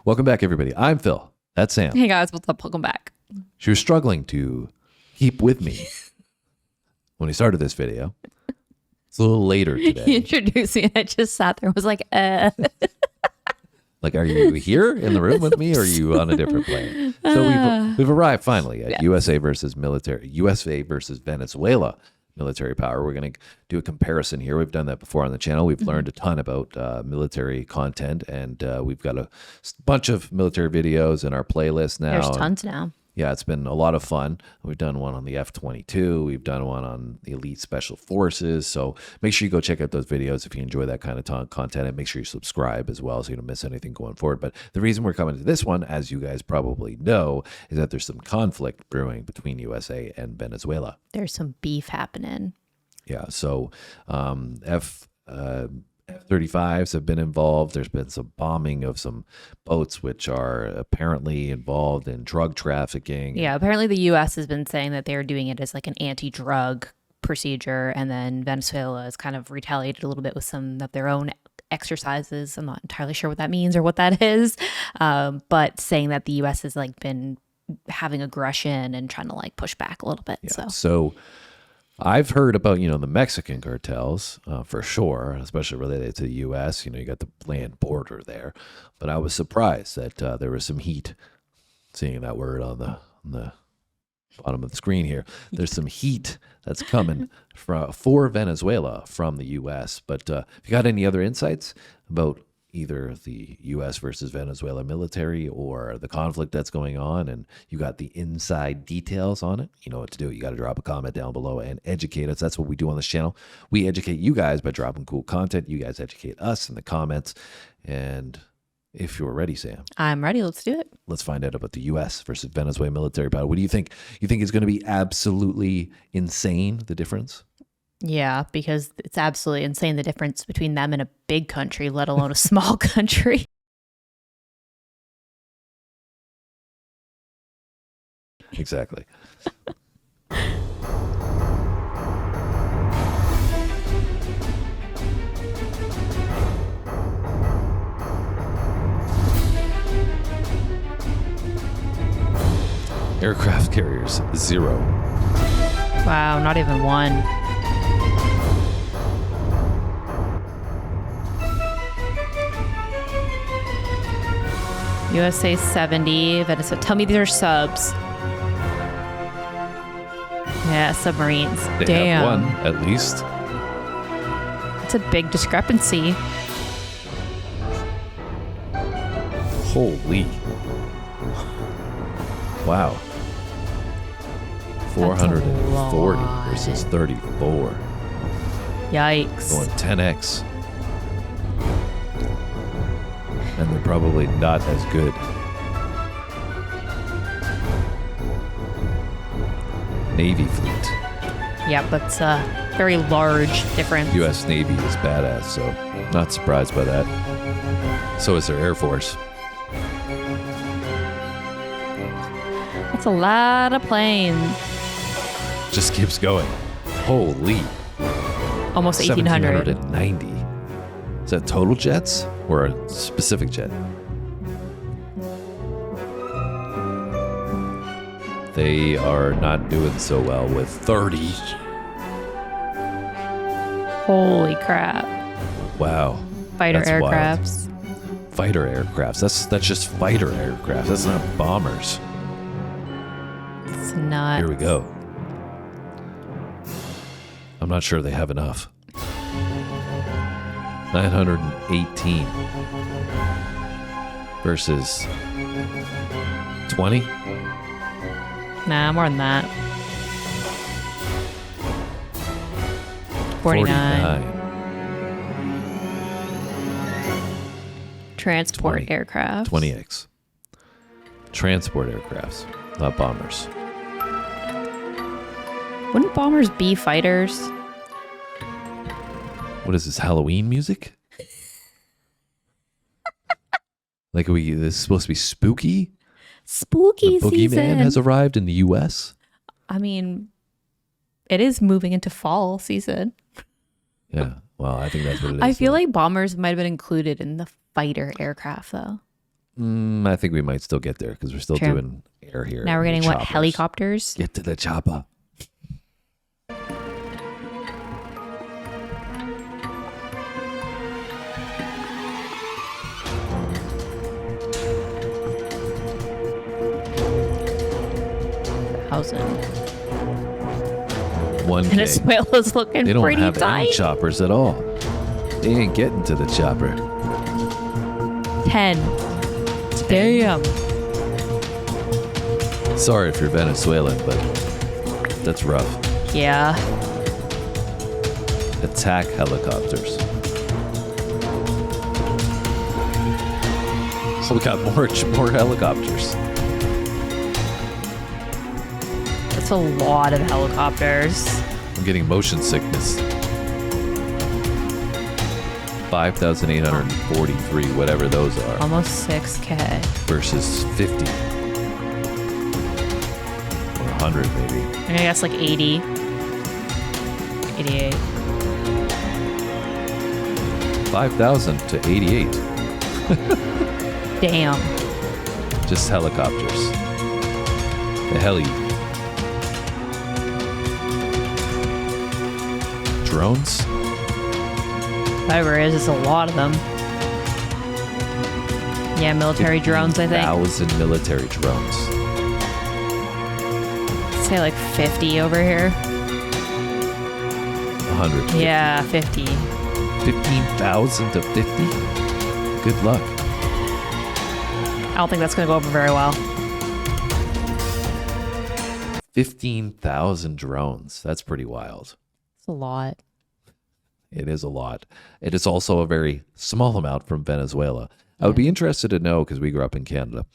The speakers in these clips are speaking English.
Welcome back, everybody. I'm Phil. That's Sam. Hey guys, what's up? Welcome back. She was struggling to keep with me when we started this video. It's a little later He today. introduced me and I just sat there and was like, Like, are you here in the room with me or are you on a different plane? So we've arrived finally at USA versus Venezuela military power. We're going to do a comparison here. We've done that before on the channel. We've learned a ton about military content, and we've got a bunch of military videos in our playlist now. There's tons now. Yeah, it's been a lot of fun. We've done one on the F-22. We've done one on the Elite Special Forces. So make sure you go check out those videos if you enjoy that kind of content, and make sure you subscribe as well so you don't miss anything going forward. But the reason we're coming to this one, as you guys probably know, is that there's some conflict brewing between USA and Venezuela. There's some beef happening. Yeah, so F-35s have been involved. There's been some bombing of some boats which are apparently involved in drug trafficking. Yeah, apparently the U.S. has been saying that they're doing it as like an anti-drug procedure, and then Venezuela has kind of retaliated a little bit with some of their own exercises. I'm not entirely sure what that means or what that is, but saying that the U.S. has like been having aggression and trying to like push back a little bit. Yeah. So I've heard about, the Mexican cartels for sure, especially related to the U.S. You got the land border there. But I was surprised that there was some heat, seeing that word on the bottom of the screen here. There's some heat that's coming for Venezuela from the U.S. But if you got any other insights about either the U.S. versus Venezuela military or the conflict that's going on, and you got the inside details on it, you know what to do. You got to drop a comment down below and educate us. That's what we do on this channel. We educate you guys by dropping cool content. You guys educate us in the comments. And if you're ready, Sam, I'm ready. Let's do it. let's find out about the U.S. versus Venezuela military power. What do you think? You think it's going to be absolutely insane, the difference? Yeah, because it's absolutely insane the difference between them and a big country, let alone a small country. Exactly. Aircraft carriers, 0. Wow, not even one. USA 70, Venezuela. Tell me these are subs. Yeah, submarines. They Damn. have one, at least. It's a big discrepancy. Holy. Wow. 440 versus 34. Yikes. Going 10x. And they're probably not as good. Navy fleet. Yeah, but it's a very large difference. U.S. Navy is badass, so not surprised by that. So is their Air Force. That's a lot of planes. Just keeps going. Holy. Almost 1,800. 1,790. Is that total jets or a specific jet? They are not doing so well with 30. Holy crap. Wow. Fighter That's aircrafts. wild. Fighter aircrafts. That's just fighter aircraft. That's not bombers. It's nuts. Here we go. I'm not sure they have enough. 918 versus 20. Nah, more than that. 49. Transport 20. aircraft. 20x. Transport aircrafts, not bombers. Wouldn't bombers be fighters? What is this, Halloween music? Like, this is supposed to be spooky? Spooky The season. boogeyman has arrived in the U.S.? I mean, it is moving into fall season. Yeah. Well, I think that's what it is. I feel like bombers might have been included in the fighter aircraft, though. I think we might still get there because we're still True. doing air here. Now we're and getting what, choppers. helicopters? Get to the chopper. Thousand. 1K. Venezuela's looking They don't pretty have any tight. choppers at all. They ain't getting to the chopper. 10. Damn. Sorry if you're Venezuelan, but that's rough. Yeah. Attack helicopters. So we got more helicopters. That's a lot of helicopters. I'm getting motion sickness. 5,843, whatever those are, Almost 6K. versus 50. Or 100 maybe. I'm gonna guess like 80. 88. 5,000 to 88. Damn. Just helicopters. The heli. Drones? Whatever it is, it's a lot of them. Yeah, military drones, I think. 1,000 military drones. Say like 50 over here. 100. Yeah, 50. 15,000 to 50? Good luck. I don't think that's gonna go over very well. 15,000 drones. That's pretty wild. It's a lot. It is a lot. It is also a very small amount from Venezuela. I would be interested to know, because we grew up in Canada.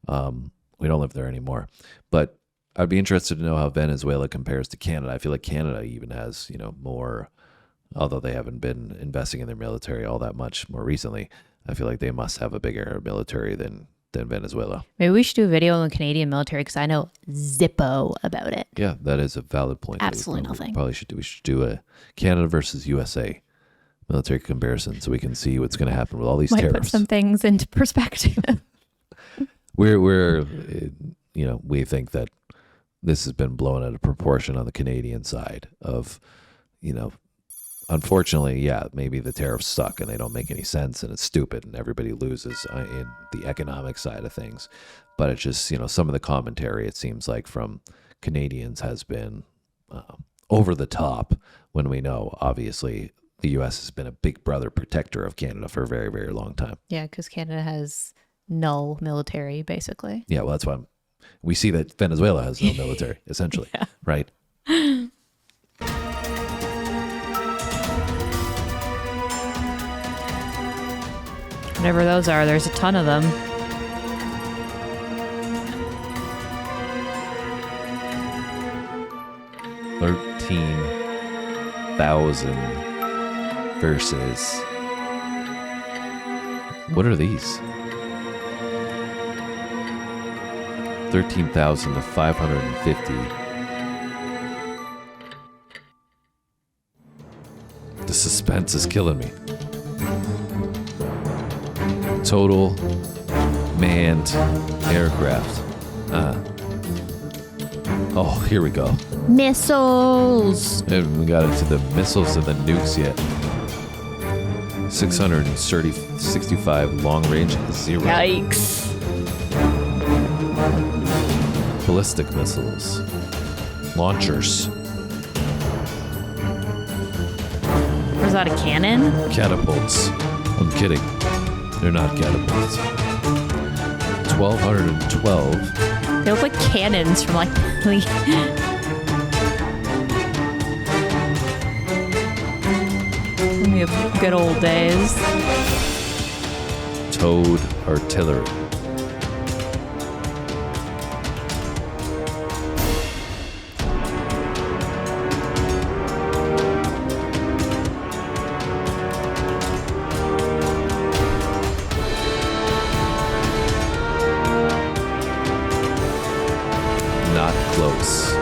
We don't live there anymore. But I'd be interested to know how Venezuela compares to Canada. I feel like Canada even has, more, although they haven't been investing in their military all that much more recently. I feel like they must have a bigger military than Venezuela. Maybe we should do a video on the Canadian military because I know zippo about it. Yeah, that is a valid point. Absolutely nothing. We should do a Canada versus USA military comparison so we can see what's going to happen with all these Might put tariffs. some things into perspective. We think that this has been blown out of proportion on the Canadian side of, unfortunately, yeah, maybe the tariffs suck and they don't make any sense and it's stupid and everybody loses in the economic side of things. But it's just, some of the commentary, it seems like, from Canadians has been over the top when we know, obviously, the U.S. has been a big brother protector of Canada for a very, very long time. Yeah, because Canada has null military, basically. Yeah, well, that's why we see that Venezuela has no military, essentially, Yeah. right? Whatever those are, there's a ton of them. $13,000 versus, what are these? 13,000 to 550. The suspense is killing me. Total manned aircraft. Oh, here we go. Missiles! We haven't got into the missiles and the nukes yet. 665 long range, 0. Yikes. Ballistic missiles. Launchers. Was that a cannon? Catapults. I'm kidding. They're not catapults. 1,212. They look like cannons from like the good old days. Towed artillery. Not close.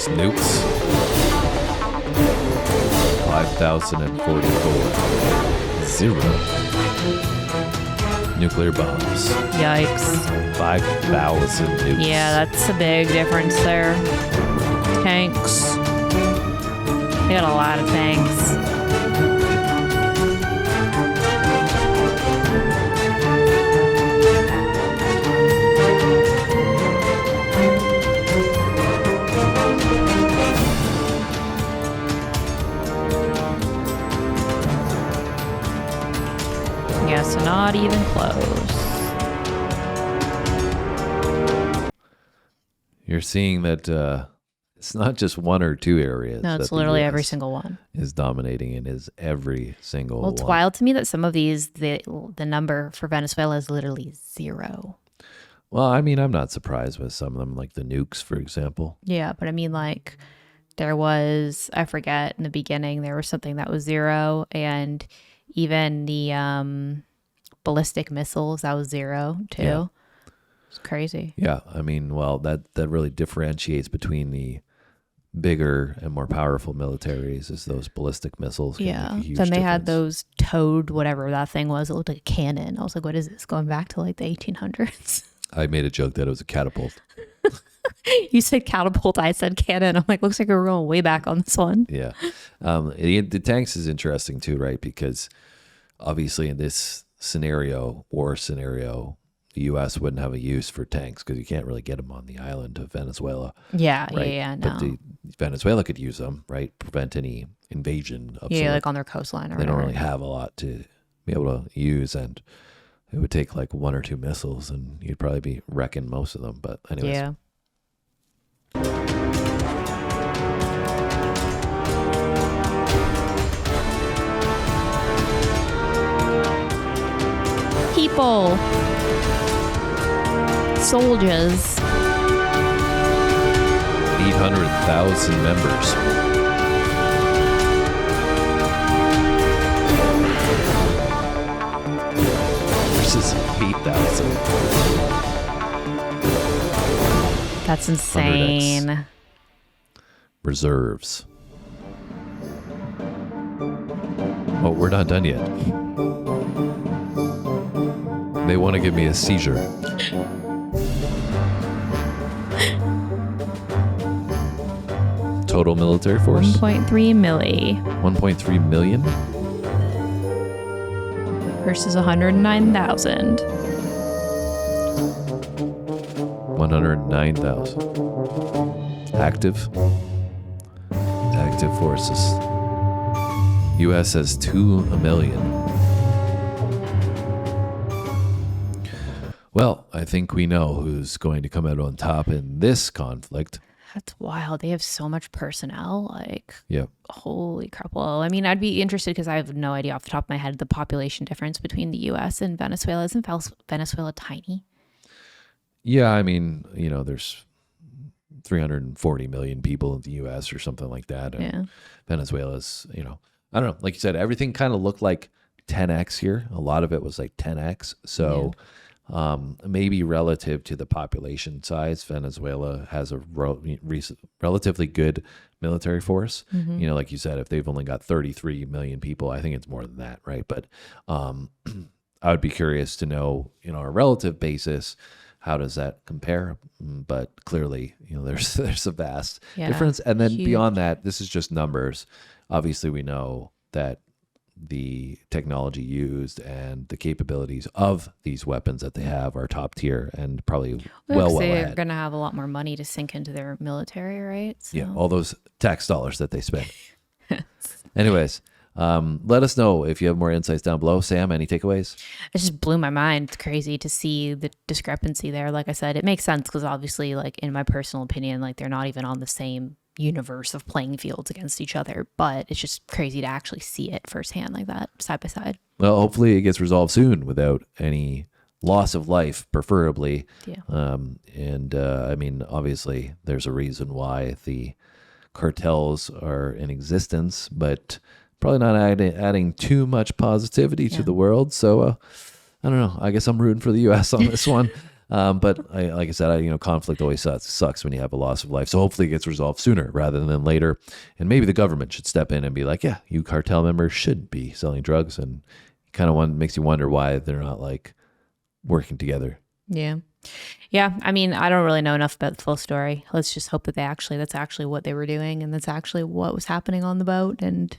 cruise nukes. 5,044. 0 nuclear bombs. Yikes. 5,000 nukes. Yeah, that's a big difference there. Tanks. They got a lot of tanks. Yeah, so not even close. You're seeing that it's not just one or two areas. No, that it's the literally US every single one. is dominating in. Is every single Well, it's one. wild to me that some of these, the number for Venezuela is literally 0. Well, I mean, I'm not surprised with some of them, like the nukes, for example. Yeah, but I mean, like, there was, I forget, in the beginning, there was something that was 0, and even the ballistic missiles, that was 0, too. Yeah. It's crazy. Yeah, I mean, well, that really differentiates between the bigger and more powerful militaries is those ballistic missiles. Can Yeah. make a huge Then they had difference. those towed, whatever that thing was. It looked like a cannon. I was like, what is this? Going back to like the 1800s? I made a joke that it was a catapult. You said catapult. I said cannon. I'm like, looks like we're going way back on this one. Yeah. The tanks is interesting too, right? Because obviously in this scenario, war scenario, the U.S. wouldn't have a use for tanks because you can't really get them on the island of Venezuela. Yeah, Right? yeah, no. But Venezuela could use them, right? Prevent any invasion of Yeah, sort. like on their coastline or They don't whatever. really have a lot to be able to use, and it would take like 1 or 2 missiles and you'd probably be wrecking most of them. But anyways, Yeah. People. Soldiers. 800,000 members. Versus 8,000. That's insane. Reserves. Oh, we're not done yet. They want to give me a seizure. Total military force? 1.3 milli 1.3 million? versus 109,000. 109,000. Active forces. U.S. has 2 million. Well, I think we know who's going to come out on top in this conflict. That's wild. They have so much personnel. Like, Yeah. holy crap. Well, I mean, I'd be interested because I have no idea off the top of my head the population difference between the U.S. and Venezuela. Isn't Venezuela tiny? Yeah, I mean, there's 340 million people in the U.S. or something like that. And Yeah. Venezuela's, I don't know. Like you said, everything kind of looked like 10x here. A lot of it was like 10x. So maybe relative to the population size, Venezuela has a relatively good military force. Like you said, if they've only got 33 million people, I think it's more than that, right? But I would be curious to know, on a relative basis, how does that compare? But clearly, there's a vast difference. And then huge. beyond that, this is just numbers. Obviously, we know that the technology used and the capabilities of these weapons that they have are top tier and probably well they're ahead. going to have a lot more money to sink into their military, right? So. Yeah, all those tax dollars that they spend. Anyways, let us know if you have more insights down below. Sam, any takeaways? It just blew my mind. It's crazy to see the discrepancy there. Like I said, it makes sense because obviously, like in my personal opinion, like they're not even on the same universe of playing fields against each other. But it's just crazy to actually see it firsthand like that, side by side. Well, hopefully it gets resolved soon without any loss of life, preferably. Yeah. I mean, obviously, there's a reason why the cartels are in existence, but probably not adding too much positivity to the world. So I don't know. I guess I'm rooting for the U.S. on this one. But like I said, conflict always sucks when you have a loss of life. So hopefully it gets resolved sooner rather than later. And maybe the government should step in and be like, yeah, you cartel members shouldn't be selling drugs. And kind of makes you wonder why they're not like working together. Yeah. Yeah. I mean, I don't really know enough about the full story. Let's just hope that that's actually what they were doing and that's actually what was happening on the boat. And,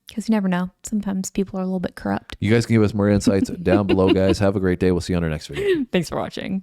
because you never know. Sometimes people are a little bit corrupt. You guys can give us more insights down below, guys. Have a great day. We'll see you on our next video. Thanks for watching.